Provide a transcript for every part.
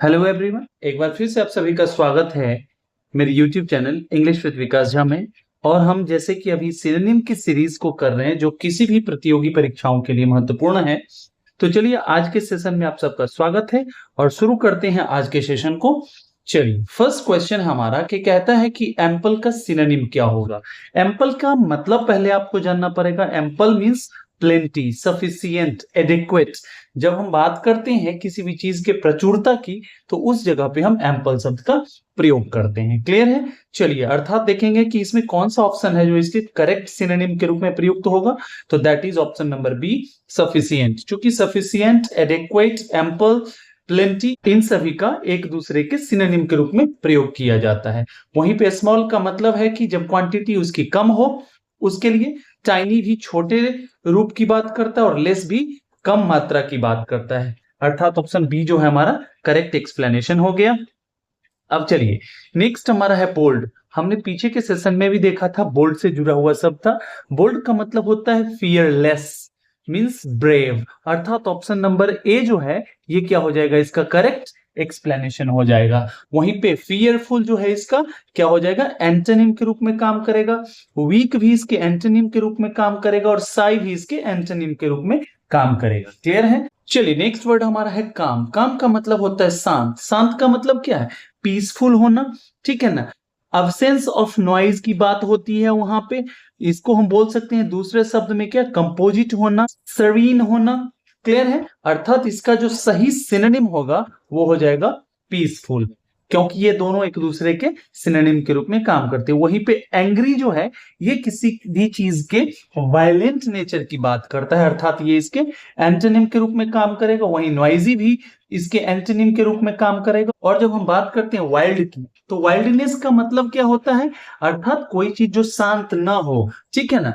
Hello everyone, एक बार फिर से आप सभी का स्वागत है मेरे YouTube channel English with Vikas Jha में। और हम जैसे कि अभी सिनोनिम की सीरीज को कर रहे हैं जो किसी भी प्रतियोगी परीक्षाओं के लिए महत्वपूर्ण है। तो चलिए आज के सेशन में आप सबका स्वागत है और शुरू करते हैं आज के सेशन को। चलिए फर्स्ट क्वेश्चन हमारा कि कहता है कि एम्पल का सिनोनिम क्या होगा। एम्पल का मतलब पहले आपको जानना पड़ेगा। Ample means plenty, sufficient, adequate. जब हम बात करते हैं किसी भी चीज के प्रचुरता की तो उस जगह पे हम एम्पल शब्द का प्रयोग करते हैं। क्लियर है। चलिए अर्थात देखेंगे कि इसमें कौन सा ऑप्शन है जो इसके करेक्ट सिनोनिम के रूप में प्रयुक्त होगा। तो that is option number B, sufficient. चूंकि सफिशिएंट, एडिक्वेट, एम्पल, प्लेंटी इन सभी का एक दूसरे के सिनोनिम के रूप में प्रयोग किया जाता है। वहीं पे स्मॉल का मतलब है कि जब क्वांटिटी उसकी कम हो उसके लिए, टाइनी भी छोटे रूप की बात करता है और लेस भी कम मात्रा की बात करता है। अर्थात ऑप्शन बी जो है हमारा करेक्ट एक्सप्लेनेशन हो गया। अब चलिए नेक्स्ट हमारा है बोल्ड। हमने पीछे के सेशन में भी देखा था बोल्ड से जुड़ा हुआ शब्द था। बोल्ड का मतलब होता है फियरलेस, मींस ब्रेव। अर्थात ऑप्शन नंबर ए जो है ये क्या हो जाएगा, इसका करेक्ट एक्सप्लेनेशन हो जाएगा। वहीं पे फियरफुल जो है इसका क्या हो जाएगा, एंटोनिम के रूप में काम करेगा। वीक भी इसके एंटोनिम के रूप में काम करेगा और साई भी इसके एंटोनिम के रूप में काम करेगा। क्लियर है। चलिए नेक्स्ट वर्ड हमारा है काम। काम का मतलब होता है शांत। शांत का मतलब क्या है, पीसफुल होना। ठीक है ना। अब्सेंस ऑफ नॉइज की बात होती है वहां पे। इसको हम बोल सकते हैं दूसरे शब्द में क्या, कंपोजिट होना, सर्वीन होना। क्लियर है। अर्थात इसका जो सही सिनोनिम होगा वो हो जाएगा पीसफुल, क्योंकि ये दोनों एक दूसरे के सिनोनिम के रूप में काम करते हैं। वहीं पे एंग्री जो है ये किसी भी चीज के वायलेंट नेचर की बात करता है, अर्थात ये इसके एंटोनिम के रूप में काम करेगा। वहीं नॉइजी भी इसके एंटोनिम के रूप में काम करेगा। और जब हम बात करते हैं वाइल्ड की, तो वाइल्डनेस का मतलब क्या होता है, अर्थात कोई चीज जो शांत ना हो। ठीक है ना।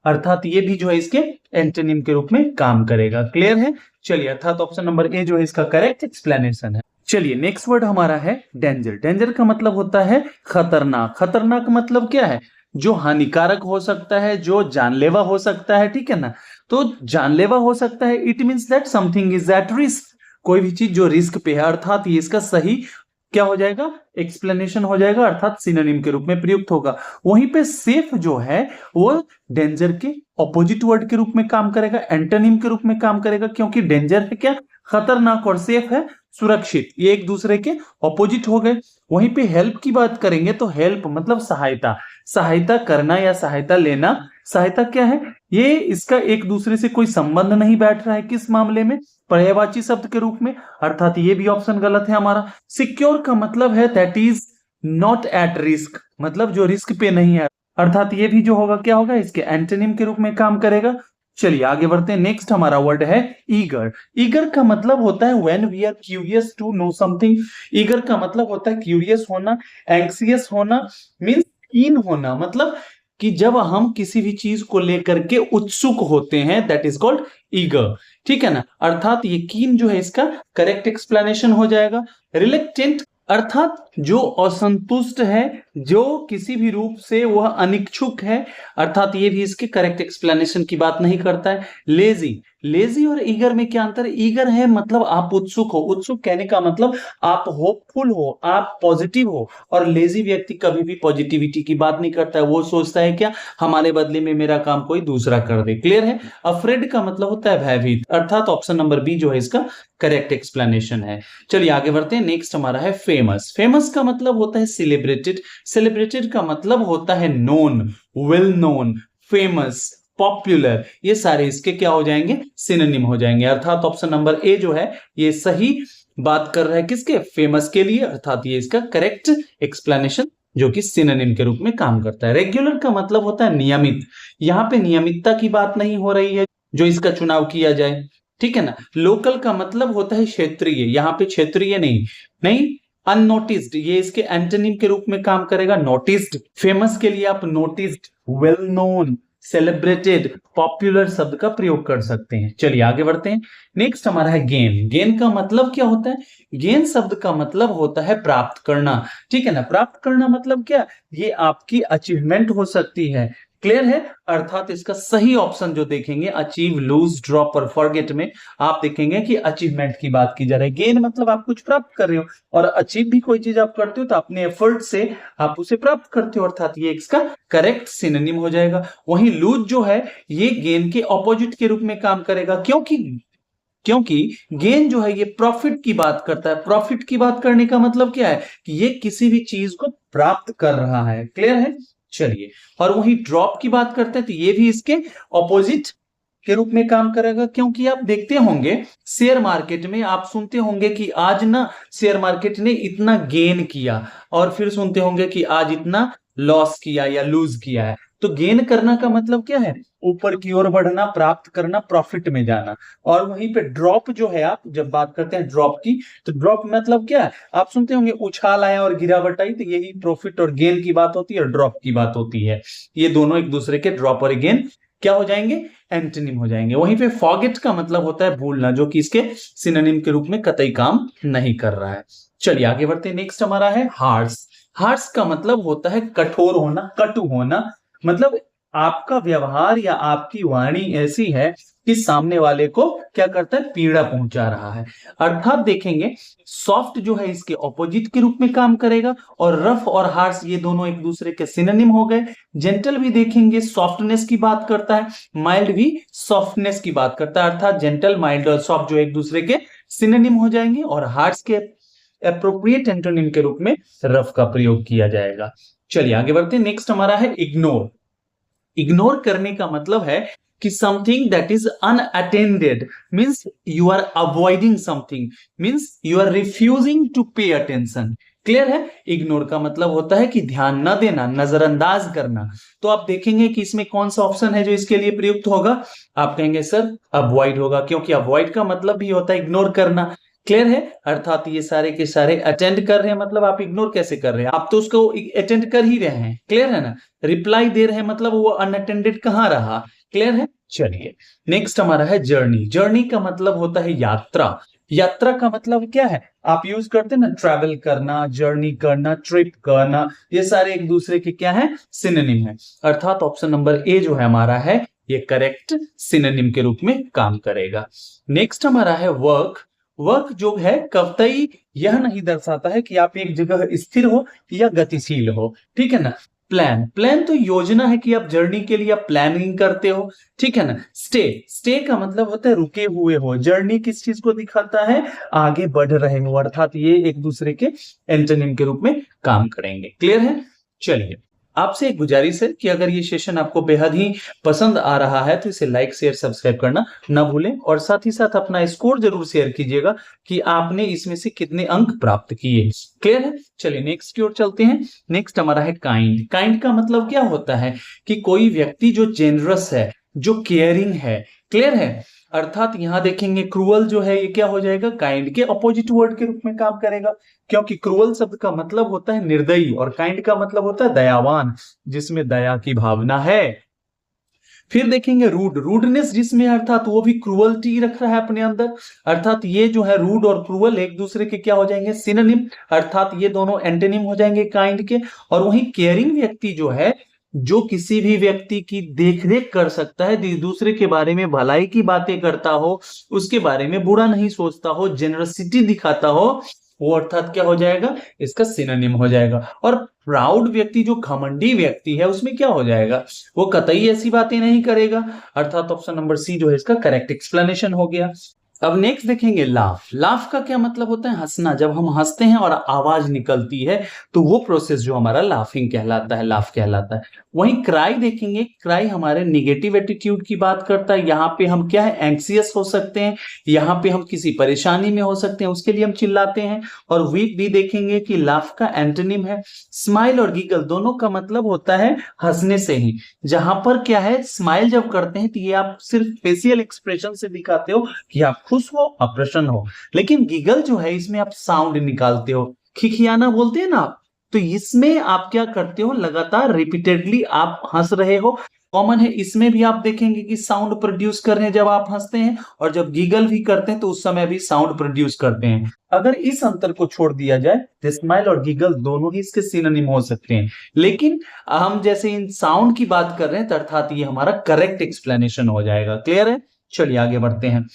अर्थात ये भी जो है इसके एंटोनिम के रूप में काम करेगा। क्लियर है। चलिए अर्थात ऑप्शन नंबर ए जो है इसका करेक्ट एक्सप्लेनेशन है। चलिए नेक्स्ट वर्ड हमारा है डेंजर। डेंजर का मतलब होता है खतरनाक। खतरनाक मतलब क्या है, जो हानिकारक हो सकता है, जो जानलेवा हो सकता है। ठीक है ना। तो जानलेवा हो सकता है, it means that something is at risk. कोई भी चीज जो रिस्क पे है, अर्थात ये इसका सही क्या हो जाएगा, एक्सप्लेनेशन हो जाएगा, अर्थात सिनोनिम के रूप में प्रयुक्त होगा। वहीं पे सेफ जो है वो डेंजर के ऑपोजिट वर्ड के रूप में काम करेगा, एंटोनिम के रूप में काम करेगा। क्योंकि डेंजर है क्या, खतरनाक, और सेफ है सुरक्षित। ये एक दूसरे के ऑपोजिट हो गए। वहीं पे हेल्प की बात करेंगे तो हेल्प मतलब सहायता, सहायता करना या सहायता लेना। सहायता क्या है, ये इसका एक दूसरे से कोई संबंध नहीं बैठ रहा है। किस मामले में, पर्यायवाची शब्द के रूप में। अर्थात ये भी ऑप्शन गलत है हमारा। सिक्योर का मतलब है that is not at risk, मतलब जो रिस्क पे नहीं है। अर्थात ये भी जो होगा क्या होगा, इसके एंटोनिम के रूप में काम करेगा। चलिए आगे बढ़ते हैं। नेक्स्ट हमारा वर्ड है ईगर। ईगर का मतलब होता है when we are curious to know something. Eager का मतलब होता है क्यूरियस होना, एंक्सियस होना, मींस कीन होना। मतलब कि जब हम किसी भी चीज को लेकर के उत्सुक होते हैं, दैट इज कॉल्ड ईगर। ठीक है ना। अर्थात ये कीन जो है इसका करेक्ट एक्सप्लेनेशन हो जाएगा। रिलेक्टेंट अर्थात जो असंतुष्ट है, जो किसी भी रूप से वह अनिच्छुक है, अर्थात ये भी इसके करेक्ट एक्सप्लेनेशन की बात नहीं करता है। लेजी, लेजी और ईगर में क्या अंतर है, ईगर है मतलब आप उत्सुक हो, उत्सुक कहने का मतलब आप होपफुल हो, आप पॉजिटिव हो। और लेजी व्यक्ति कभी भी पॉजिटिविटी की बात नहीं करता है, वो सोचता है क्या, हमारे बदले में मेरा काम कोई दूसरा कर दे। क्लियर है। अफ्रेड का मतलब होता है भयभीत, अर्थात ऑप्शन नंबर बी जो है इसका करेक्ट एक्सप्लेनेशन है। चलिए आगे बढ़ते हैं। नेक्स्ट हमारा है फेमस। फेमस का मतलब होता है सेलिब्रेटेड। सेलिब्रेटेड का मतलब होता है known, well known, famous, popular. ये सारे इसके क्या हो जाएंगे, सिनोनिम हो जाएंगे। अर्थात ऑप्शन नंबर ए जो है ये सही बात कर रहा है किसके, फेमस के लिए। अर्थात ये इसका करेक्ट एक्सप्लेनेशन जो कि सिनोनिम के रूप में काम करता है। रेगुलर का मतलब होता है नियमित। यहां पे नियमितता की बात नहीं हो रही है जो इसका चुनाव किया जाए। ठीक है ना। लोकल का मतलब होता है क्षेत्रीय, यहां पे क्षेत्रीय नहीं, नहीं अननोटिस्ड, ये इसके एंटोनिम के रूप में काम करेगा, नोटिस्ड। फेमस के लिए आप noticed, well known, celebrated, popular शब्द का प्रयोग कर सकते हैं। चलिए आगे बढ़ते हैं। नेक्स्ट हमारा है गेन। गेन का मतलब क्या होता है, गेन शब्द का मतलब होता है प्राप्त करना। ठीक है ना। प्राप्त करना मतलब क्या, ये आपकी अचीवमेंट हो सकती है, क्लियर है? अर्थात इसका सही ऑप्शन जो देखेंगे अचीव, लूज, ड्रॉप और फॉरगेट में आप देखेंगे कि अचीवमेंट की बात की जा रही है। गेन मतलब आप कुछ प्राप्त कर रहे हो और अचीव भी कोई चीज आप करते हो तो अपने एफर्ट से आप उसे प्राप्त करते हो, अर्थात ये इसका करेक्ट सिनोनिम हो जाएगा। वहीं लूज जो है ये गेन के ऑपोजिट के रूप में काम करेगा, क्योंकि गेन जो है ये प्रॉफिट की बात करता है। प्रॉफिट की बात करने का मतलब क्या है कि ये किसी भी चीज को प्राप्त कर रहा है। क्लियर है? चलिए, और वही ड्रॉप की बात करते हैं तो ये भी इसके ऑपोजिट के रूप में काम करेगा, क्योंकि आप देखते होंगे शेयर मार्केट में आप सुनते होंगे कि आज ना शेयर मार्केट ने इतना गेन किया, और फिर सुनते होंगे कि आज इतना लॉस किया या लूज किया है। तो गेन करना का मतलब क्या है? ऊपर की ओर बढ़ना, प्राप्त करना, प्रॉफिट में जाना। और वहीं पे ड्रॉप जो है, आप जब बात करते हैं ड्रॉप की तो ड्रॉप मतलब क्या है? आप सुनते होंगे उछाल आया और गिरावट आई, तो यही प्रॉफिट और गेन की बात होती है और ड्रॉप की बात होती है। ये दोनों एक दूसरे के, ड्रॉप और गेन क्या हो जाएंगे? एंटोनिम हो जाएंगे। वहीं पे फॉरगेट का मतलब होता है भूलना, जो कि इसके सिनोनिम के रूप में कतई काम नहीं कर रहा है। चलिए आगे बढ़ते हैं। नेक्स्ट हमारा है हार्श। हार्श का मतलब होता है कठोर होना, कटु होना। मतलब आपका व्यवहार या आपकी वाणी ऐसी है कि सामने वाले को क्या करता है? पीड़ा पहुंचा रहा है। अर्थात देखेंगे सॉफ्ट जो है इसके ऑपोजिट के रूप में काम करेगा, और रफ और हार्श ये दोनों एक दूसरे के सिनोनिम हो गए। जेंटल भी देखेंगे सॉफ्टनेस की बात करता है, माइल्ड भी सॉफ्टनेस की बात करता है। अर्थात जेंटल, माइल्ड और सॉफ्ट जो एक दूसरे के सिनोनिम हो जाएंगे, और हार्श के एप्रोप्रिएट एंटोनिम के रूप में रफ का प्रयोग किया जाएगा। चलिए आगे बढ़ते हैं। नेक्स्ट हमारा है इग्नोर। इग्नोर करने का मतलब है कि something that is unattended, means you are avoiding something, means you are refusing to pay attention. Clear है? इग्नोर का मतलब होता है कि ध्यान न देना, नजरअंदाज करना। तो आप देखेंगे कि इसमें कौन सा ऑप्शन है जो इसके लिए प्रयुक्त होगा? आप कहेंगे सर अवॉइड होगा, क्योंकि अवॉइड का मतलब भी होता है इग्नोर करना। क्लियर है? अर्थात ये सारे के सारे अटेंड कर रहे हैं, मतलब आप इग्नोर कैसे कर रहे हैं? आप तो उसको अटेंड कर ही रहे हैं। क्लियर है ना? रिप्लाई दे रहे हैं, मतलब वो अनअटेंडेड कहां रहा? क्लियर है? चलिए नेक्स्ट हमारा है जर्नी। जर्नी का मतलब होता है यात्रा। यात्रा का मतलब क्या है? आप यूज करते हैं ना, ट्रैवल करना, जर्नी करना, ट्रिप करना, ये सारे एक दूसरे के क्या है? सिनोनिम है। अर्थात ऑप्शन नंबर ए जो है हमारा है ये करेक्ट सिनोनिम के रूप में काम करेगा। नेक्स्ट हमारा है वर्क। वर्क जो है कवतई यह नहीं दर्शाता है कि आप एक जगह स्थिर हो या गतिशील हो। ठीक है ना? प्लान, प्लान तो योजना है कि आप जर्नी के लिए आप प्लानिंग करते हो। ठीक है ना? स्टे, स्टे का मतलब होता है रुके हुए हो। जर्नी किस चीज को दिखाता है? आगे बढ़ रहे हो, अर्थात ये एक दूसरे के एंटोनिम के रूप में काम करेंगे। क्लियर है? चलिए आपसे एक गुजारिश है कि अगर ये सेशन आपको बेहद ही पसंद आ रहा है तो इसे लाइक, शेयर, सब्सक्राइब करना ना भूलें, और साथ ही साथ अपना स्कोर जरूर शेयर कीजिएगा कि आपने इसमें से कितने अंक प्राप्त किए। क्लियर है? चलिए नेक्स्ट की ओर चलते हैं। नेक्स्ट हमारा है काइंड। काइंड का मतलब क्या होता है? कि कोई व्यक्ति जो जेनरस है, जो केयरिंग है। क्लियर है? अर्थात यहां देखेंगे क्रूअल जो है ये क्या हो जाएगा? काइंड के अपोजिट वर्ड के रूप में काम करेगा, क्योंकि क्रूअल शब्द का मतलब होता है निर्दयी और काइंड का मतलब होता है दयावान, जिसमें दया की भावना है। फिर देखेंगे रूड। रूडनेस जिसमें अर्थात वो भी क्रूअल्टी रख रहा है अपने अंदर, अर्थात ये जो है रूड और क्रूअल एक दूसरे के क्या हो जाएंगे? सिनोनिम, अर्थात ये दोनों एंटोनिम हो जाएंगे काइंड के। और वहीं केयरिंग व्यक्ति जो है, जो किसी भी व्यक्ति की देखरेख कर सकता है, दूसरे के बारे में भलाई की बातें करता हो, उसके बारे में बुरा नहीं सोचता हो, जेनरसिटी दिखाता हो, वो अर्थात क्या हो जाएगा? इसका सिनोनिम हो जाएगा। और प्राउड व्यक्ति, जो घमंडी व्यक्ति है, उसमें क्या हो जाएगा? वो कतई ऐसी बातें नहीं करेगा, अर्थात ऑप्शन नंबर सी जो है इसका करेक्ट एक्सप्लेनेशन हो गया। अब नेक्स्ट देखेंगे लाफ। लाफ का क्या मतलब होता है? हंसना। जब हम हंसते हैं और आवाज निकलती है तो वो प्रोसेस जो हमारा लाफिंग कहलाता है, लाफ कहलाता है। वहीं क्राई देखेंगे। क्राई हमारे निगेटिव एटीट्यूड की बात करता है। यहाँ पे हम क्या है? एंक्सियस हो सकते हैं, यहाँ पे हम किसी परेशानी में हो सकते हैं, उसके लिए हम चिल्लाते हैं। और वीक भी देखेंगे कि लाफ का एंटोनिम है स्माइल और गीगल, दोनों का मतलब होता है हंसने से ही। जहां पर क्या है? स्माइल जब करते हैं तो ये आप सिर्फ फेशियल एक्सप्रेशन से दिखाते हो कि आप खुश हो, प्रसन्न हो। लेकिन गीगल जो है इसमें आप साउंड निकालते हो, खिखियाना बोलते हैं ना, तो इसमें आप क्या करते हो, लगातार रिपीटेडली आप हंस रहे हो। कॉमन है, इसमें भी आप देखेंगे कि साउंड प्रोड्यूस कर रहे हैं जब आप हंसते हैं, और जब गीगल भी करते हैं तो उस समय भी साउंड प्रोड्यूस करते हैं। अगर इस अंतर को छोड़ दिया जाए तो स्माइल और गीगल दोनों ही इसके सिनोनिम हो सकते हैं, लेकिन हम जैसे इन साउंड की बात कर रहे हैं तो अर्थात ये हमारा करेक्ट एक्सप्लेनेशन हो जाएगा। क्लियर है? चलिए आगे बढ़ते हैं।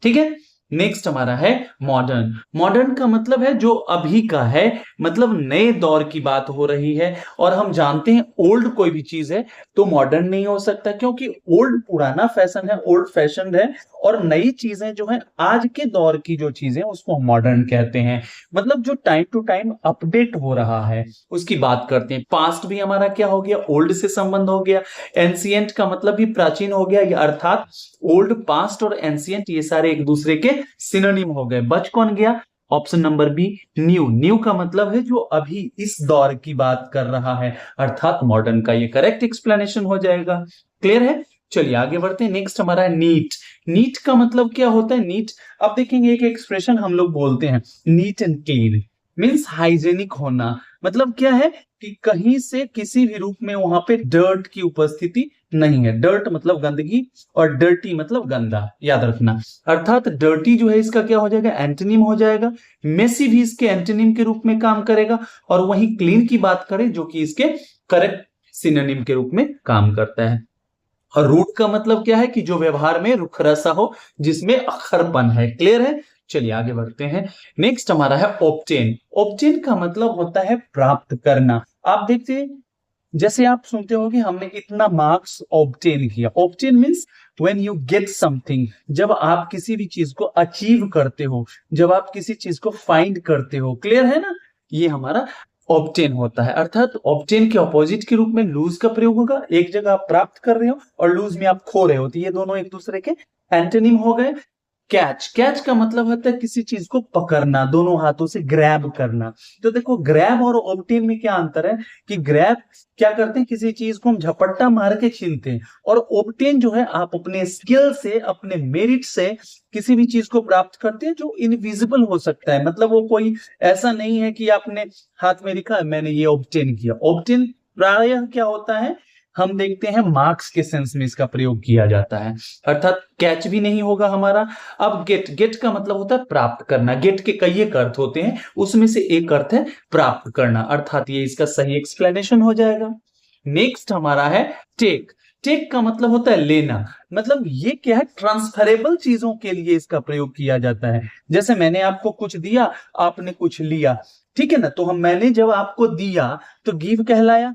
ठीक है, नेक्स्ट हमारा है मॉडर्न। मॉडर्न का मतलब है जो अभी का है, मतलब नए दौर की बात हो रही है। और हम जानते हैं ओल्ड कोई भी चीज है तो मॉडर्न नहीं हो सकता, क्योंकि ओल्ड पुराना फैशन है, ओल्ड फैशन है। और नई चीजें जो है आज के दौर की जो चीजें उसको हम मॉडर्न कहते हैं, मतलब जो टाइम टू टाइम अपडेट हो रहा है उसकी बात करते हैं। पास्ट भी हमारा क्या हो गया, ओल्ड से संबंध हो गया। एंशिएंट का मतलब भी प्राचीन हो गया, अर्थात ओल्ड, पास्ट और एंशिएंट ये सारे एक दूसरे के सिनोनिम हो गए। बच कौन गया? Option number B, new. New का मतलब है जो अभी इस दौर की बात कर रहा है, अर्थात मॉडर्न का ये करेक्ट एक्सप्लेनेशन हो जाएगा। क्लियर है? चलिए आगे बढ़ते हैं। नेक्स्ट हमारा है नीट। नीट का मतलब क्या होता है? नीट, अब देखेंगे एक एक्सप्रेशन हम लोग बोलते हैं, neat and clean means hygienic होना। मतलब क्या है कि कहीं से किसी भी रूप में वहां पे डर्ट की उपस्थिति नहीं है। डर्ट मतलब गंदगी और डर्टी मतलब गंदा, याद रखना। अर्थात डर्टी जो है इसका क्या हो जाएगा, एंटोनिम हो जाएगा। मेसी भी इसके एंटोनिम के रूप में काम करेगा। और वहीं क्लीन की बात करें जो कि इसके करेक्ट सिनोनिम के रूप में काम करता है। और रूट का मतलब क्या है कि जो व्यवहार में रुखरा सा हो, जिसमें अखरपन है। क्लियर है? चलिए आगे बढ़ते हैं। नेक्स्ट हमारा है ऑब्टेन। ऑब्टेन का मतलब होता है प्राप्त करना। आप देखते, जैसे आप सुनते हो कि हमने इतना मार्क्स ऑब्टेन किया। Obtain means when you get something, जब आप किसी भी चीज को अचीव करते हो, जब आप किसी चीज को फाइंड करते हो। क्लियर है ना? ये हमारा ऑब्टेन होता है। अर्थात ऑब्टेन के ऑपोजिट के रूप में लूज का प्रयोग होगा। एक जगह आप प्राप्त कर रहे हो और लूज में आप खो रहे हो, तो ये दोनों एक दूसरे के एंटोनिम हो गए। कैच, कैच का मतलब होता है किसी चीज को पकड़ना, दोनों हाथों से ग्रैब करना। तो देखो ग्रैब और ऑब्टेन में क्या अंतर है कि ग्रैब क्या करते हैं, किसी चीज को हम झपट्टा मार के छीनते हैं, और ऑब्टेन जो है आप अपने स्किल से, अपने मेरिट से किसी भी चीज को प्राप्त करते हैं जो इनविजिबल हो सकता है। मतलब वो कोई ऐसा नहीं है कि आपने हाथ में लिखा मैंने ये ऑब्टेन किया। ऑब्टेन प्रायः क्या होता है, हम देखते हैं मार्क्स के सेंस में इसका प्रयोग किया जाता है। अर्थात कैच भी नहीं होगा हमारा। अब गेट, गेट का मतलब होता है प्राप्त करना। गेट के कई एक अर्थ होते हैं, उसमें से एक अर्थ है प्राप्त करना, अर्थात ये इसका सही एक्सप्लेनेशन हो जाएगा। नेक्स्ट हमारा है टेक। टेक का मतलब होता है लेना। मतलब ये क्या है, ट्रांसफरेबल चीजों के लिए इसका प्रयोग किया जाता है। जैसे मैंने आपको कुछ दिया, आपने कुछ लिया, ठीक है ना? तो मैंने जब आपको दिया तो गिव कहलाया,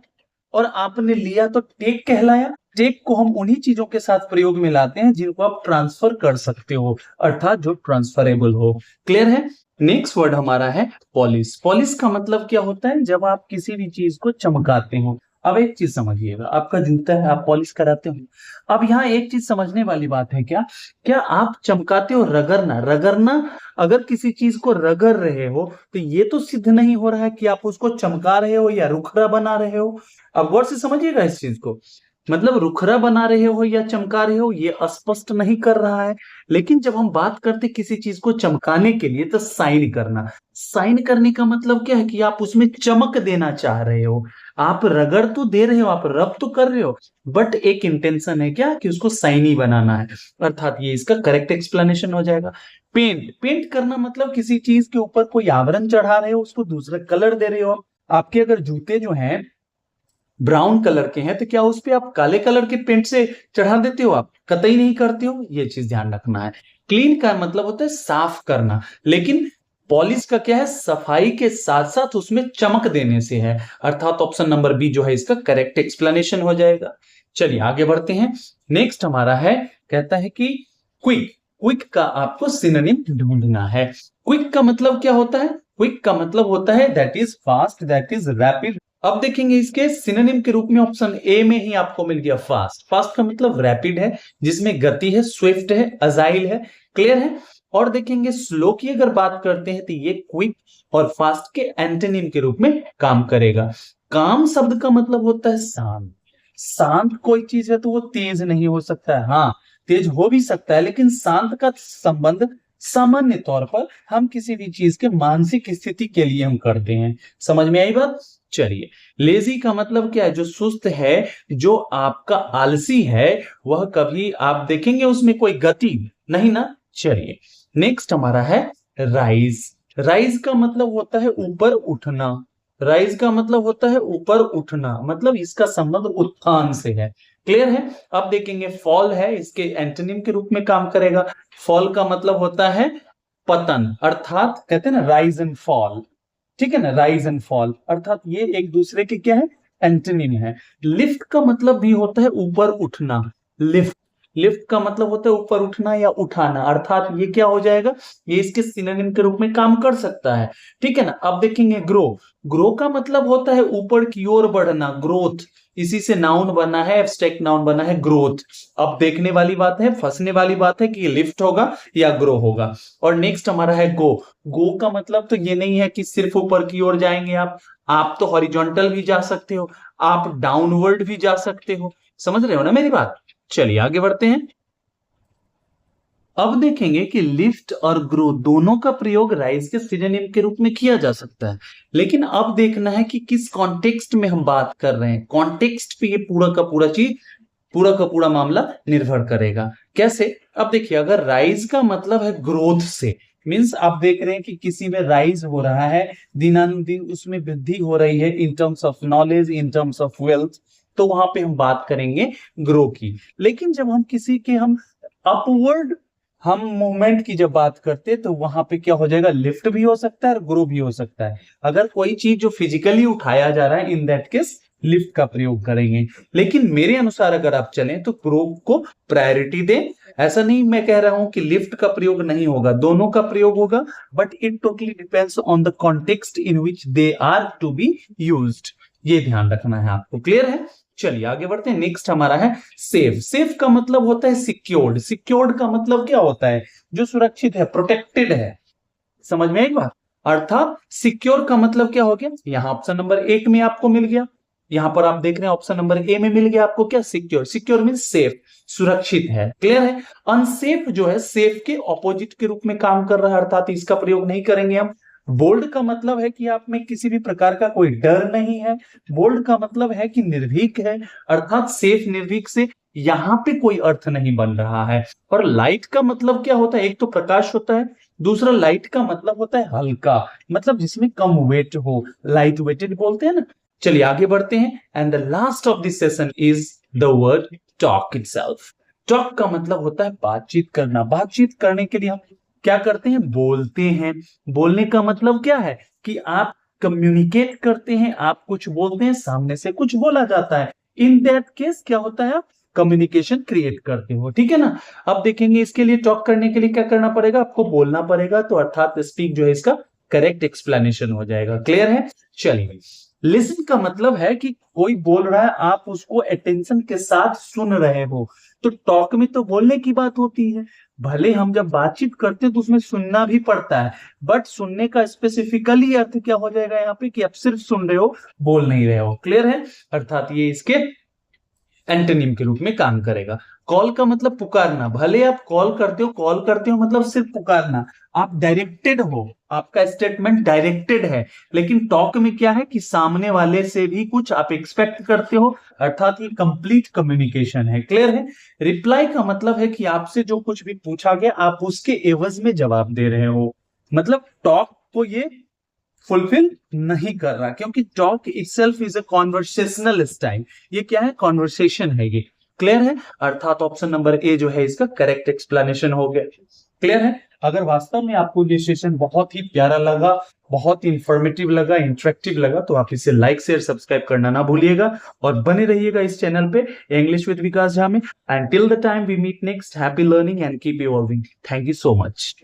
और आपने लिया तो टेक कहलाया। टेक को हम उन्हीं चीजों के साथ प्रयोग में लाते हैं जिनको आप ट्रांसफर कर सकते हो, अर्थात जो ट्रांसफरेबल हो। क्लियर है? नेक्स्ट वर्ड हमारा है पॉलिश। पॉलिश का मतलब क्या होता है, जब आप किसी भी चीज को चमकाते हो। अब एक चीज समझिएगा, आपका जूता है, आप पॉलिश कराते हो। अब यहाँ एक चीज समझने वाली बात है, क्या क्या आप चमकाते हो? रगड़ना। रगड़ना, अगर किसी चीज को रगड़ रहे हो तो ये तो सिद्ध नहीं हो रहा है कि आप उसको चमका रहे हो या रुखरा बना रहे हो। अब गौर से समझिएगा इस चीज को, मतलब रुखरा बना रहे हो या चमका रहे हो ये स्पष्ट नहीं कर रहा है। लेकिन जब हम बात करते किसी चीज को चमकाने के लिए, तो साइन करना। साइन करने का मतलब क्या है कि आप उसमें चमक देना चाह रहे हो। आप रगड़ तो दे रहे हो, आप रब तो कर रहे हो, बट एक इंटेंशन है क्या कि उसको साइनी बनाना है, अर्थात ये इसका करेक्ट एक्सप्लेनेशन हो जाएगा। पेंट, पेंट करना मतलब किसी चीज के ऊपर कोई आवरण चढ़ा रहे हो, उसको दूसरा कलर दे रहे हो। आपके अगर जूते जो हैं ब्राउन कलर के हैं तो क्या उस पे आप काले कलर के पेंट से चढ़ा देते हो? आप कतई नहीं करते हो, ये चीज ध्यान रखना है। क्लीन का मतलब होता है साफ करना, लेकिन पॉलिश का क्या है, सफाई के साथ साथ उसमें चमक देने से है, अर्थात ऑप्शन नंबर बी जो है इसका करेक्ट एक्सप्लेनेशन हो जाएगा। चलिए आगे बढ़ते हैं। नेक्स्ट हमारा है, कहता है कि क्विक। क्विक का आपको सिनोनिम ढूंढना है। क्विक का मतलब क्या होता है? क्विक का मतलब होता है that is fast, that is rapid. अब देखेंगे इसके सिनोनिम के रूप में ऑप्शन ए में ही आपको मिल गया फास्ट। फास्ट का मतलब रैपिड है, जिसमें गति है, स्विफ्ट है, अजाइल है। क्लियर है? और देखेंगे स्लो की अगर बात करते हैं तो ये क्विक और फास्ट के एंटोनिम के रूप में काम करेगा। काम शब्द का मतलब होता है शांत। शांत कोई चीज है तो वो तेज नहीं हो सकता है। हाँ, तेज हो भी सकता है, लेकिन शांत का संबंध सामान्य तौर पर हम किसी भी चीज के मानसिक स्थिति के लिए हम करते हैं। समझ में आई बात? चलिए, लेजी का मतलब क्या है? जो सुस्त है, जो आपका आलसी है, वह कभी आप देखेंगे उसमें कोई गति नहीं ना। चलिए, नेक्स्ट हमारा है राइज। राइज का मतलब होता है ऊपर उठना। राइज का मतलब होता है ऊपर उठना, मतलब इसका संबंध उत्थान से है। क्लियर है? अब देखेंगे फॉल है, इसके एंटोनिम के रूप में काम करेगा। फॉल का मतलब होता है पतन, अर्थात कहते हैं ना राइज एंड फॉल। ठीक है ना, राइज एंड फॉल, अर्थात ये एक दूसरे के क्या है? एंटोनिम है। लिफ्ट का मतलब भी होता है ऊपर उठना। लिफ्ट, लिफ्ट का मतलब होता है ऊपर उठना या उठाना, अर्थात ये क्या हो जाएगा? ये इसके सिनोनिम के रूप में काम कर सकता है। ठीक है ना। अब देखेंगे ग्रो। ग्रो का मतलब होता है ऊपर की ओर बढ़ना, ग्रोथ। इसी से नाउन बना है, एब्स्ट्रैक्ट नाउन बना है ग्रोथ। अब देखने वाली बात है, फंसने वाली बात है कि ये लिफ्ट होगा या ग्रो होगा। और नेक्स्ट हमारा है गो। गो का मतलब तो ये नहीं है कि सिर्फ ऊपर की ओर जाएंगे आप तो हॉरिजॉन्टल भी जा सकते हो, आप डाउनवर्ड भी जा सकते हो। समझ रहे हो ना मेरी बात? चलिए आगे बढ़ते हैं। अब देखेंगे कि लिफ्ट और ग्रो दोनों का प्रयोग राइज के सिनोनिम के रूप में किया जा सकता है, लेकिन अब देखना है कि किस कॉन्टेक्स्ट में हम बात कर रहे हैं। कॉन्टेक्स्ट पे ये पूरा का पूरा चीज, पूरा का पूरा मामला निर्भर करेगा। कैसे? अब देखिए, अगर राइज का मतलब है ग्रोथ से, मींस आप देख रहे हैं कि किसी में राइज हो रहा है, दिनानुदिन उसमें वृद्धि हो रही है in terms of knowledge, in terms of wealth, तो वहां पे हम बात करेंगे ग्रो की। लेकिन जब हम किसी के हम अपवर्ड हम मूवमेंट की जब बात करते हैं तो वहां पे क्या हो जाएगा? लिफ्ट भी हो सकता है और ग्रो भी हो सकता है। अगर कोई चीज जो फिजिकली उठाया जा रहा है, इन दैट केस लिफ्ट का प्रयोग करेंगे। लेकिन मेरे अनुसार अगर आप चलें तो ग्रो को प्रायोरिटी दें। ऐसा नहीं मैं कह रहा हूं कि लिफ्ट का प्रयोग नहीं होगा, दोनों का प्रयोग होगा, but it totally depends on the context in which they are to be used. ये ध्यान रखना है आपको। क्लियर है? चलिए आगे बढ़ते हैं। नेक्स्ट हमारा है सेफ। सेफ का मतलब होता है सिक्योर्ड। सिक्योर्ड का मतलब क्या होता है? जो सुरक्षित है, प्रोटेक्टेड है। समझ में एक बात? अर्थात सिक्योर का मतलब क्या हो गया? यहां ऑप्शन नंबर 1 में आपको मिल गया, यहां पर आप देख रहे हैं ऑप्शन नंबर ए में मिल गया आपको क्या? सिक्योर। सिक्योर मीन सेफ, सुरक्षित है। क्लियर है? अनसेफ जो है सेफ के ऑपोजिट के रूप में काम कर रहा है, अर्थात इसका प्रयोग नहीं करेंगे हम। बोल्ड का मतलब है कि आप में किसी भी प्रकार का कोई डर नहीं है। बोल्ड का मतलब है कि निर्भीक है, अर्थात सेफ निर्भीक से यहां पे कोई अर्थ नहीं बन रहा है। और लाइट का मतलब क्या होता है? एक तो प्रकाश होता है, दूसरा लाइट का मतलब होता है हल्का, मतलब जिसमें कम वेट हो, लाइट वेटेड बोलते हैं ना। चलिए आगे बढ़ते हैं। And the last of this session is the word talk itself. Talk का मतलब होता है बातचीत करना। बातचीत करने के लिए हम क्या करते हैं? बोलते हैं। बोलने का मतलब क्या है? कि आप कम्युनिकेट करते हैं, आप कुछ बोलते हैं, सामने से कुछ बोला जाता है। इन दैट केस क्या होता है? आप कम्युनिकेशन क्रिएट करते हो। ठीक है ना। अब देखेंगे इसके लिए, टॉक करने के लिए क्या करना पड़ेगा? आपको बोलना पड़ेगा, तो अर्थात स्पीक जो है इसका करेक्ट एक्सप्लेनेशन हो जाएगा। क्लियर है? चलिए, लिसन का मतलब है कि कोई बोल रहा है, आप उसको अटेंशन के साथ सुन रहे हो। तो टॉक में तो बोलने की बात होती है, भले हम जब बातचीत करते हैं तो उसमें सुनना भी पड़ता है, बट सुनने का स्पेसिफिकली अर्थ क्या हो जाएगा यहाँ पे? कि आप सिर्फ सुन रहे हो, बोल नहीं रहे हो। क्लियर है? अर्थात ये इसके एंटोनिम के रूप में काम करेगा। कॉल का मतलब पुकारना। भले आप कॉल करते हो मतलब सिर्फ पुकारना, आप डायरेक्टेड हो, आपका स्टेटमेंट डायरेक्टेड है। लेकिन टॉक में क्या है? कि सामने वाले से भी कुछ आप एक्सपेक्ट करते हो, अर्थात ये कंप्लीट कम्युनिकेशन है। क्लियर है? रिप्लाई का मतलब है कि आपसे जो कुछ भी पूछा गया आप उसके एवज में जवाब दे रहे हो। मतलब टॉक को ये फुलफिल नहीं कर रहा, क्योंकि talk itself is a conversational style. ये क्या है? कॉन्वर्सेशन है ये। क्लियर है? अर्थात ऑप्शन नंबर ए जो है इसका करेक्ट एक्सप्लेनेशन हो गया। क्लियर है? अगर वास्तव में आपको ये सेशन बहुत ही प्यारा लगा, बहुत इंफॉर्मेटिव लगा, इंटरेक्टिव लगा, तो आप इसे लाइक शेयर सब्सक्राइब करना ना भूलिएगा और बने रहिएगा इस चैनल पे इंग्लिश विद विकास झा में। And till the time we meet next, happy learning and keep evolving. Thank you so much.